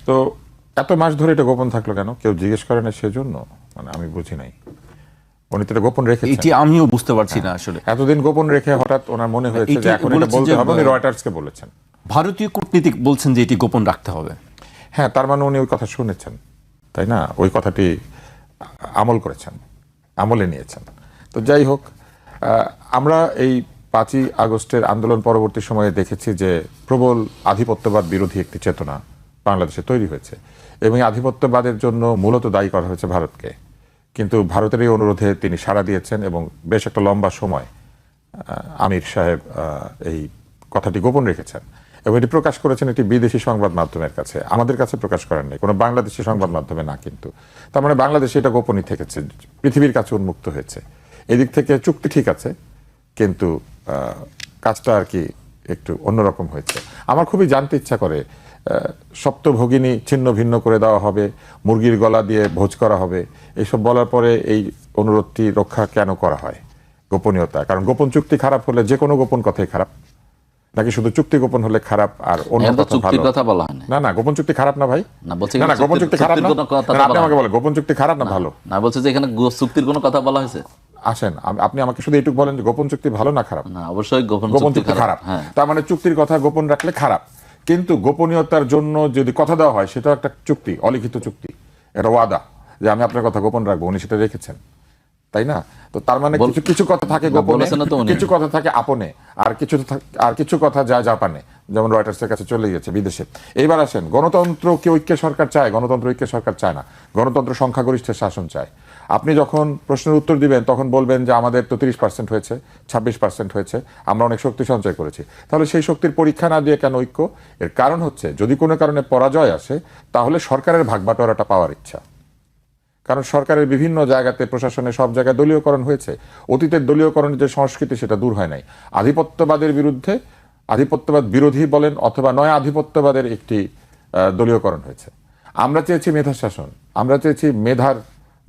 তো এত মাস ধরে এটা গোপন থাকলো কেন? কেউ জিজ্ঞেস করে না সেজন্য? মানে আমি বুঝি নাই। উনি তো এটা গোপন রেখেছেন। এটি আমিও বুঝতে পারছি না আসলে। এতদিন গোপন রেখে হঠাৎ ওনার মনে হয়েছে যে এখন এটা বলতে হবে, উনি রয়টার্সকে বলেছেন। ভারতীয় কূটনীতিক বলছেন যে এটি গোপন রাখতে হবে। হ্যাঁ, তার মানে উনি ওই কথা শুনেছেন, তাই না? ওই কথাটি আমল করেছেন, আমলে নিয়েছেন। তো যাই হোক, আমরা এই 5ই আগস্টের আন্দোলন পরবর্তী সময়ে দেখেছি যে প্রবল আধিপত্যবাদ বিরোধী একটি চেতনা বাংলাদেশে তৈরি হয়েছে, এবং আধিপত্যবাদের জন্য মূলত দায়ী করা হয়েছে ভারতকে। কিন্তু ভারতের এই অনুরোধে তিনি সাড়া দিয়েছেন এবং বেশ একটা লম্বা সময় আমির সাহেব এই কথাটি গোপন রেখেছেন, এবং এটি প্রকাশ করেছেন একটি বিদেশি সংবাদ মাধ্যমের কাছে, আমাদের কাছে প্রকাশ করেন নাই, কোনো বাংলাদেশি সংবাদ মাধ্যমে না। কিন্তু তার মানে বাংলাদেশে এটা গোপনই থেকেছে, পৃথিবীর কাছে উন্মুক্ত হয়েছে। এদিক থেকে চুক্তি ঠিক আছে, কিন্তু কাজটা আর কি একটু অন্যরকম হয়েছে। আমার খুবই জানতে ইচ্ছা করে, সপ্তভগিনী ছিন্ন ভিন্ন করে দেওয়া হবে, মুরগির গলা দিয়ে ভোজ করা হবে, এইসব বলার পরে এই অনুরোধটি রক্ষা কেন করা হয়? গোপনীয়তা। কারণ গোপন চুক্তি খারাপ হলে যে কোনো গোপন কথাই খারাপ, নাকি শুধু চুক্তি গোপন হলে খারাপ আর অন্য কথা ভালো? কথা বলা হয় না, না, গোপন চুক্তি খারাপ না ভাই। না, বলছে না, গোপন চুক্তি খারাপ না। আপনি আমাকে বলেন গোপন চুক্তি খারাপ না ভালো? না, বলছে যে এখানে চুক্তির কোনো কথা বলা হয়েছে। আসেন, আপনি আমাকে শুধু এইটুকু বলেন যে গোপন চুক্তি ভালো না খারাপ? না, অবশ্যই গোপন চুক্তি খারাপ। তার মানে চুক্তির কথা গোপন রাখলে খারাপ, কিন্তু গোপনীয়তার জন্য যদি কথা দেওয়া হয় সেটা একটা চুক্তি, অলিখিত চুক্তি, এটা ওয়াদা যে আমি আপনার কথা গোপন রাখবো, উনি সেটা রেখেছেন, তাই না? তো তার মানে কিছু কথা থাকে গোপনে, কিছু কথা থাকে আপনে, আর কিছু কথা যায় জাপানে, যেমন রয়টার্সের কাছে চলে গেছে বিদেশে। এইবার আসেন, গণতন্ত্র কি ঐক্যের সরকার চায়? গণতন্ত্র ঐক্যের সরকার চায় না, গণতন্ত্র সংখ্যাগরিষ্ঠের শাসন চায়। আপনি যখন প্রশ্নের উত্তর দিবেন তখন বলবেন যে আমাদের তো 30% হয়েছে, 26% হয়েছে, আমরা অনেক শক্তি সঞ্চয় করেছি। তাহলে সেই শক্তির পরীক্ষা না দিয়ে কেন ঐক্য? এর কারণ হচ্ছে যদি কোনো কারণে পরাজয় আসে তাহলে সরকারের ভাগবাটোয়ারাটা পাওয়ার ইচ্ছা। কারণ সরকারের বিভিন্ন জায়গাতে, প্রশাসনে সব জায়গায় দলীয়করণ হয়েছে। অতীতের দলীয়করণের যে সংস্কৃতি সেটা দূর হয় নাই। আধিপত্যবাদের বিরুদ্ধে, আধিপত্যবাদ বিরোধী বলেন অথবা নয় আধিপত্যবাদের একটি দলীয়করণ হয়েছে। আমরা চেয়েছি মেধা শাসন, আমরা চেয়েছি মেধার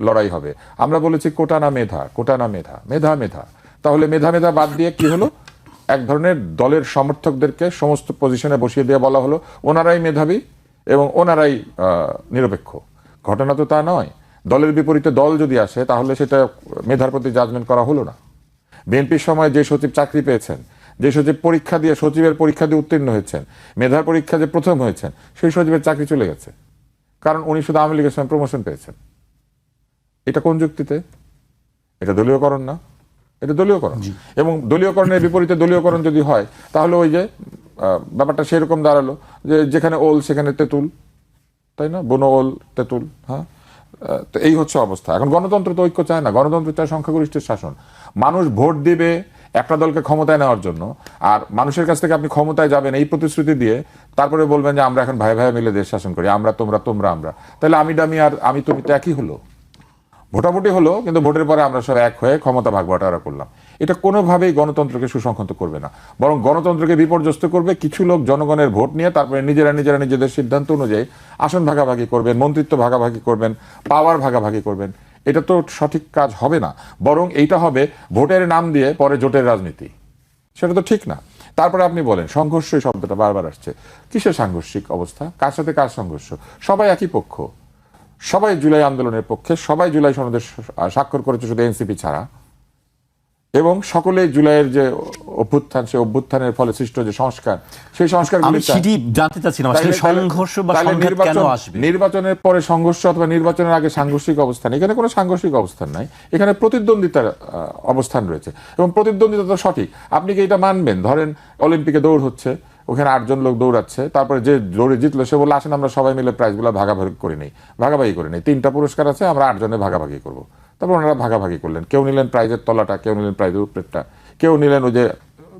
লড়াই হবে। আমরা বলেছি কোটা না মেধা, কোটা না মেধা, মেধা মেধা। তাহলে মেধা মেধা বাদ দিয়ে কি হলো? এক ধরনের দলের সমর্থকদেরকে সমস্ত পজিশনে বসিয়ে দিয়ে বলা হলো ওনারাই মেধাবী এবং ওনারাই নিরপেক্ষ। ঘটনা তো তা নয়। দলের বিপরীতে দল যদি আসে তাহলে সেটা মেধার প্রতি জাজমেন্ট করা হলো না। বিএনপির সময় যে সচিব চাকরি পেয়েছেন, যে সচিব পরীক্ষা দিয়ে, সচিবের পরীক্ষা দিয়ে উত্তীর্ণ হয়েছেন, মেধার পরীক্ষা যে প্রথম হয়েছেন, সেই সচিবের চাকরি চলে গেছে, কারণ উনি শুধু আওয়ামী লীগের সময় প্রমোশন পেয়েছেন। এটা কোন যুক্তিতে? এটা দলীয়করণ না, এটা দলীয়করণ। এবং দলীয়করণের বিপরীতে দলীয়করণ যদি হয় তাহলে ওই যে ব্যাপারটা সেরকম দাঁড়ালো যে যেখানে ওল সেখানে তেঁতুল, তাই না? বনো ওল তেঁতুল। হ্যাঁ, তো এই হচ্ছে অবস্থা। এখন গণতন্ত্র তো ঐক্য চায় না, গণতন্ত্র চায় সংখ্যাগরিষ্ঠের শাসন। মানুষ ভোট দিবে একটা দলকে ক্ষমতায় নেওয়ার জন্য, আর মানুষের কাছ থেকে আপনি ক্ষমতায় যাবেন এই প্রতিশ্রুতি দিয়ে তারপরে বলবেন যে আমরা এখন ভাই ভাই মিলে দেশ শাসন করি, আমরা তোমরা, তোমরা আমরা। তাহলে আমি ডামি আর আমি তুমি তো একই হলো। ভোটাভুটি হলো, কিন্তু ভোটের পরে আমরা সব এক হয়ে ক্ষমতা ভাগ-বাটোয়ারা করলাম। এটা কোনোভাবেই গণতন্ত্রকে সুসংহত করবে না, বরং গণতন্ত্রকে বিপর্যস্ত করবে। কিছু লোক জনগণের ভোট নিয়ে তারপরে নিজেরা নিজেদের সিদ্ধান্ত অনুযায়ী আসন ভাগাভাগি করবেন, মন্ত্রিত্ব ভাগাভাগি করবেন, পাওয়ার ভাগাভাগি করবেন। এটা তো সঠিক কাজ হবে না, বরং এইটা হবে ভোটের নাম দিয়ে পরে জোটের রাজনীতি। সেটা তো ঠিক না। তারপরে আপনি বলেন সংঘর্ষ, শব্দটা বারবার আসছে। কিসের সাংঘর্ষিক অবস্থা? কার সাথে কার সংঘর্ষ? সবাই একই পক্ষ, সবাই জুলাই আন্দোলনের পক্ষে, সবাই জুলাই সনদে স্বাক্ষর করেছে শুধু এনসিপি ছাড়া, এবং সকলে জুলাইয়ের যে অভ্যুত্থান, সেই অভ্যুত্থানের ফলে সৃষ্ট যে সংস্কার, সেই সংস্কারগুলো জানতে চাচ্ছিলাম সংঘর্ষ বা সংঘাত কেন আসবে? নির্বাচনের পরে সংঘর্ষ অথবা নির্বাচনের আগে সাংঘর্ষিক অবস্থান, এখানে কোনো সাংঘর্ষিক অবস্থান নাই, এখানে প্রতিদ্বন্দ্বিতার অবস্থান রয়েছে, এবং প্রতিদ্বন্দ্বিতা তো সঠিক। আপনি কি এটা মানবেন? ধরেন অলিম্পিকে দৌড় হচ্ছে, ওখানে 8 জন লোক দৌড়াচ্ছে, তারপরে যে দৌড়ে জিতলো সে বললো আসেন আমরা সবাই মিলে প্রাইজগুলো ভাগাভাগি করে নেই। ভাগাভাগি করে নেই, 3টা পুরস্কার আছে, আমরা 8 জনে ভাগাভাগি করবো। তারপর ওনারা ভাগাভাগি করলেন, কেউ নিলেন প্রাইজের তলাটা, কেউ নিলেন প্রাইজের উপরেরটা, কেউ নিলেন ওই যে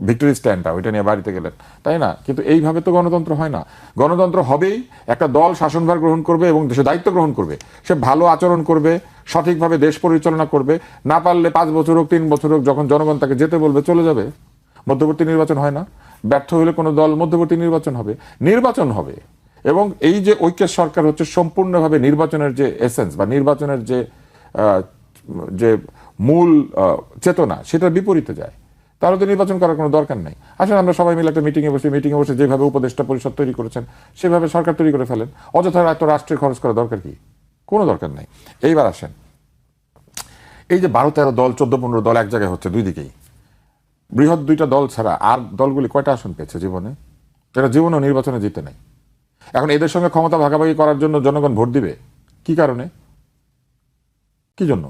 ভিক্টোরি স্ট্যান্ডটা, ওইটা নিয়ে বাড়িতে গেলেন, তাই না? কিন্তু এইভাবে তো গণতন্ত্র হয় না। গণতন্ত্র হবেই একটা দল শাসনভার গ্রহণ করবে এবং দেশে দায়িত্ব গ্রহণ করবে, সে ভালো আচরণ করবে, সঠিকভাবে দেশ পরিচালনা করবে। না পারলে 5 বছর হোক, 3 বছর হোক, যখন জনগণ তাকে যেতে বলবে চলে যাবে। মধ্যবর্তী নির্বাচন হয় না? ব্যর্থ হলে কোনো দল মধ্যবর্তী নির্বাচন হবে, নির্বাচন হবে। এবং এই যে ঐক্যের সরকার হচ্ছে সম্পূর্ণভাবে নির্বাচনের যে এসেন্স বা নির্বাচনের যে মূল চেতনা, সেটার বিপরীতে যায়। তাহলে তো নির্বাচন করার কোনো দরকার নাই। আসলে আমরা সবাই মিলে একটা মিটিংয়ে বসে যেভাবে উপদেষ্টা পরিষদ তৈরি করেছেন সেভাবে সরকার তৈরি করে ফেলেন। অযথা এত রাষ্ট্রের খরচ করা দরকার কি? কোনো দরকার নাই। এইবার আসেন, এই যে 12-13 দল 14-15 দল এক জায়গায় হচ্ছে দুই দিকেই, বৃহৎ দুইটা দল ছাড়া আর দলগুলি কয়টা আসন পেয়েছে জীবনে? এরা জীবনেও নির্বাচনে জিতে নাই। এখন এদের সঙ্গে ক্ষমতা ভাগাভাগি করার জন্য জনগণ ভোট দিবে কি কারণে? কি জন্য?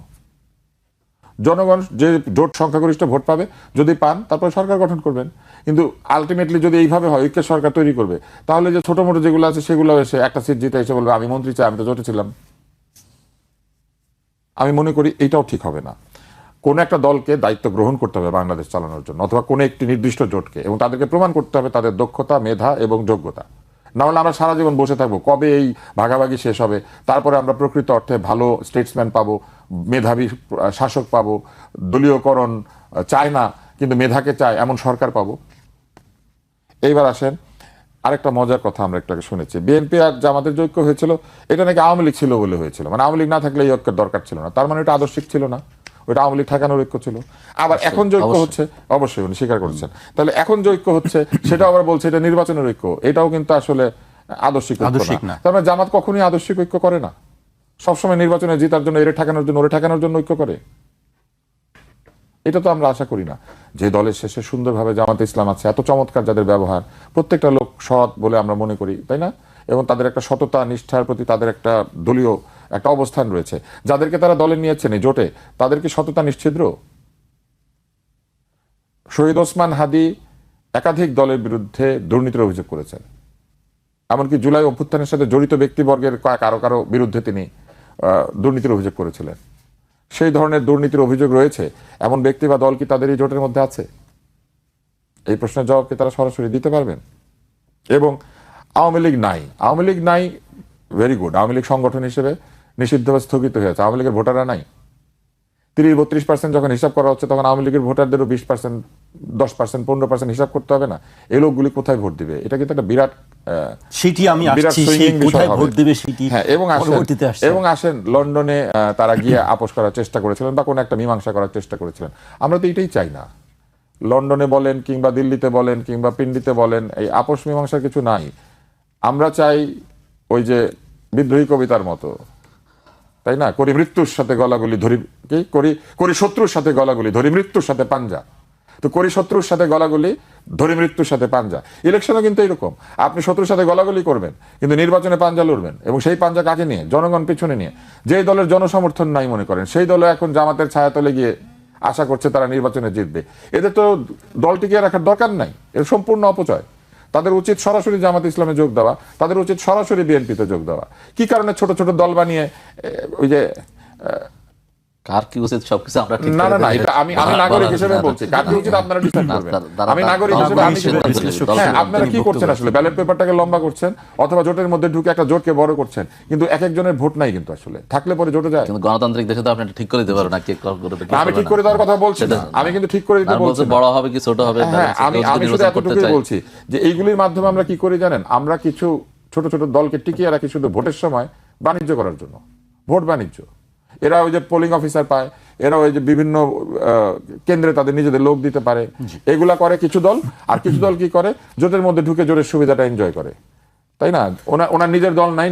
জনগণ যে জোট সংখ্যাগরিষ্ঠ ভোট পাবে, যদি পান তারপরে সরকার গঠন করবেন। কিন্তু আলটিমেটলি যদি এইভাবে হয় ঐক্যের সরকার তৈরি করবে, তাহলে যে ছোট মোটো যেগুলো আছে সেগুলো এসে একটা সিট জিতে এসে বলবে আমি মন্ত্রী চাই, আমি তো জোটে ছিলাম। আমি মনে করি এইটাও ঠিক হবে না। কোন একটা দলকে দায়িত্ব গ্রহণ করতে হবে বাংলাদেশ চালানোর জন্য, অথবা কোনো একটি নির্দিষ্ট জোটকে, এবং তাদেরকে প্রমাণ করতে হবে তাদের দক্ষতা, মেধা এবং যোগ্যতা। না হলে আমরা সারা জীবন বসে থাকবো কবে এই ভাগাভাগি শেষ হবে, তারপরে আমরা প্রকৃত অর্থে ভালো স্টেটসম্যান পাবো, মেধাবী শাসক পাবো, দলীয়করণ চায় না কিন্তু মেধাকে চায় এমন সরকার পাবো। এইবার আসেন, আরেকটা মজার কথা আমরা একটু আগে শুনেছি, বিএনপি আর জামাতের যে ঐক্য হয়েছিল এটা নাকি আওয়ামী লীগ ছিল বলে হয়েছিল, মানে আওয়ামী লীগ না থাকলে এই ঐক্যের দরকার ছিল না। তার মানে এটা আদর্শিক ছিল না, ওইটা আওয়ামী লীগ ঠেকানোর ঐক্য ছিল। আবার এখন যে ঐক্য হচ্ছে, অবশ্যই উনি স্বীকার করছেন, তাহলে এখন যে ঐক্য হচ্ছে সেটা আবার বলছে এটা নির্বাচনের ঐক্য, এটাও কিন্তু আসলে আদর্শিক ঐক্য না। তার মানে জামাত কখনোই আদর্শিক ঐক্য করে না, সবসময় নির্বাচনে জেতার জন্য এরে ঠেকানোর জন্য ওরে ঠেকানোর জন্য ঐক্য করে। এটা তো আমরা আশা করি না। যে দলের শেষে সুন্দরভাবে জামাতে ইসলাম আছে, এত চমৎকার যাদের ব্যবহার, প্রত্যেকটা লোক সৎ বলে আমরা মনে করি, তাই না? এবং তাদের একটা সততা নিষ্ঠার প্রতি তাদের একটা দলীয় একটা অবস্থান রয়েছে, যাদেরকে তারা দলে নিয়েছেন এই জোটে, তাদেরকে সততা নিশ্চিদ্র। শহীদ ওসমান হাদি একাধিক দলের বিরুদ্ধে দুর্নীতির অভিযোগ করেছেন, এমনকি জুলাই অভ্যুত্থানের সাথে জড়িত ব্যক্তিবর্গের কারো কারো বিরুদ্ধে তিনি দুর্নীতির অভিযোগ করেছিলেন। সেই ধরনের দুর্নীতির অভিযোগ রয়েছে এমন ব্যক্তি বা দল কি তাদের এই জোটের মধ্যে আছে? এই প্রশ্নের জবাব কি তারা সরাসরি দিতে পারবেন? এবং আওয়ামী লীগ নাই, ভেরি গুড, আওয়ামী লীগ সংগঠন হিসেবে নিষিদ্ধ বা স্থগিত হয়েছে, আওয়ামী লীগের ভোটাররা নাই। 30-32% যখন হিসাব করা হচ্ছে তখন আওয়ামী লীগের ভোটারদেরও 20%, 10%, 15% হিসাব করতে হবে না? এই লোকগুলি কোথায় ভোট দিবে? এটা কিন্তু একটা বিরাট সেটি আমি আসছি, সেই কোথায় ভোট দিবে সেটি। হ্যাঁ, এবং আসেন লন্ডনে তারা গিয়ে আপোষ করার চেষ্টা করেছিলেন বা কোনো একটা মীমাংসা করার চেষ্টা করেছিলেন। আমরা তো এটাই চাই না। লন্ডনে বলেন কিংবা দিল্লিতে বলেন কিংবা পিন্ডিতে বলেন, এই আপোষ মীমাংসার কিছু নাই। আমরা চাই ওই যে বিদ্রোহী কবিতার মতো, তাই না, করি মৃত্যুর সাথে গলাগুলি ধরি, কি করি শত্রুর সাথে গলাগুলি ধরি মৃত্যুর সাথে পাঞ্জা। তো করি শত্রুর সাথে গলাগুলি ধরি মৃত্যুর সাথে পাঞ্জা। ইলেকশনও কিন্তু এরকম, আপনি শত্রুর সাথে গলাগুলি করবেন কিন্তু নির্বাচনে পাঞ্জা লড়বেন, এবং সেই পাঞ্জা কাকে নিয়ে? জনগণ পিছনে নিয়ে। যেই দলের জনসমর্থন নাই মনে করেন, সেই দলে এখন জামাতের ছায়াতলে গিয়ে আশা করছে তারা নির্বাচনে জিতবে। এদের তো দল টিকিয়ে রাখার দরকার নাই, এর সম্পূর্ণ অপচয়। তাদের উচিত সরাসরি জামাত ইসলামে যোগ দেওয়া, তাদের উচিত সরাসরি বিএনপিতে যোগ দেওয়া। কি কারণে ছোট ছোট দল বানিয়ে ওই যে কার কি উচিত সবকিছু আমরা ঠিক না, এটা আমি নাগরিক হিসেবে বলছি, কার কি উচিত আপনারা ডিসাইড করবেন। আমি নাগরিক হিসেবে আমি হ্যাঁ, আপনারা কি করছেন আসলে? ব্যালট পেপারটাকে লম্বা করছেন অথবা জোটের মধ্যে ঢুকে একটা জোটকে বড় করছেন, কিন্তু এক একজনের ভোট নাই কিন্তু আসলে, থাকলে পরে জোটে যায়। কিন্তু গণতান্ত্রিক দেশে তো আপনি ঠিক করে দিতে পারেন না কে করবে। আমি ঠিক করে দেওয়ার কথা বলছি না, আমি কিন্তু ঠিক করে দিতে বলছি বড় হবে কি ছোট হবে। হ্যাঁ, আমি শুধু এতটুকুই বলছি যে এইগুলির মাধ্যমে আমরা কি করি জানেন? আমরা কিছু ছোট ছোট দলকে টিকিয়ে রাখি শুধু ভোটের সময় বাণিজ্য করার জন্য, ভোট বাণিজ্য। এরা ওই যে পোলিং অফিসার পায়, এরা ওই যে বিভিন্ন কেন্দ্রে তাদের নিজেদের লোক দিতে পারে, এগুলা করে কিছু দল। আর কিছু দল কি করে? জোটের মধ্যে ঢুকে জোটের সুবিধাটা এনজয় করে, তাই না? ওনার নিজের দল নাই,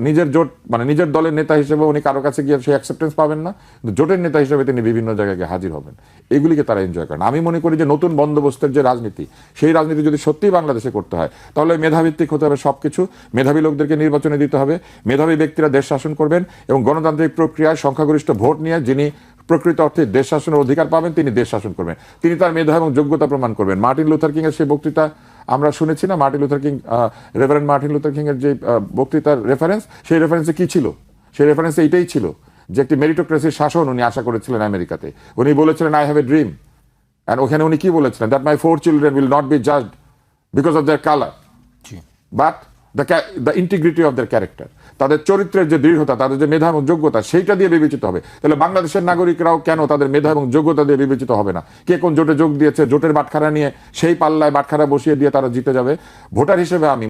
নিজের জোট মানে নিজের দলের নেতা হিসেবে উনি কারো কাছে গিয়ে সেই অ্যাকসেপ্টেন্স পাবেন না, কিন্তু জোটের নেতা হিসেবে তিনি বিভিন্ন জায়গায় হাজির হবেন। এগুলিকে তারা এনজয় করেন। আমি মনে করি যে নতুন বন্দোবস্তের যে রাজনীতি, সেই রাজনীতি যদি সত্যিই বাংলাদেশে করতে হয় তাহলে মেধাভিত্তিক হতে হবে সবকিছু। মেধাবী লোকদেরকে নির্বাচনে দিতে হবে, মেধাবী ব্যক্তিরা দেশ শাসন করবেন, এবং গণতান্ত্রিক প্রক্রিয়ায় সংখ্যাগরিষ্ঠ ভোট নিয়ে যিনি প্রকৃত অর্থে দেশ শাসনের অধিকার পাবেন তিনি দেশ শাসন করবেন, তিনি তার মেধা এবং যোগ্যতা প্রমাণ করবেন। মার্টিন লুথার কিং এর সেই বক্তৃতা আমরা শুনেছি না, Martin Luther king, reverend Martin Luther king এর যে বক্তৃতার রেফারেন্স, সেই রেফারেন্সে কি ছিল? সেই রেফারেন্সে এটাই ছিল যে একটি মেরিটোক্রেসির শাসন উনি আশা করেছিলেন আমেরিকাতে। উনি বলেছিলেন I have a dream, and ওখানে উনি কি বলেছিলেন? That my 4 children will not be judged because of their colour, but the integrity of their character. তাদের চরিত্রের যে দৃঢ়তা, তাদের যে মেধা এবং যোগ্যতা, সেইটা দিয়ে বিবেচিত হবে। তাহলে বাংলাদেশের নাগরিকরাও কেন তাদের মেধা এবং যোগ্যতা দিয়ে বিবেচিত হবে না? কে কোন জোটে যোগ দিয়েছে, জোটের বাটখারা নিয়ে সেই পাল্লায় বাটখারা বসিয়ে দিয়ে তারা জিতে যাবে? ভোটার হিসেবে আমি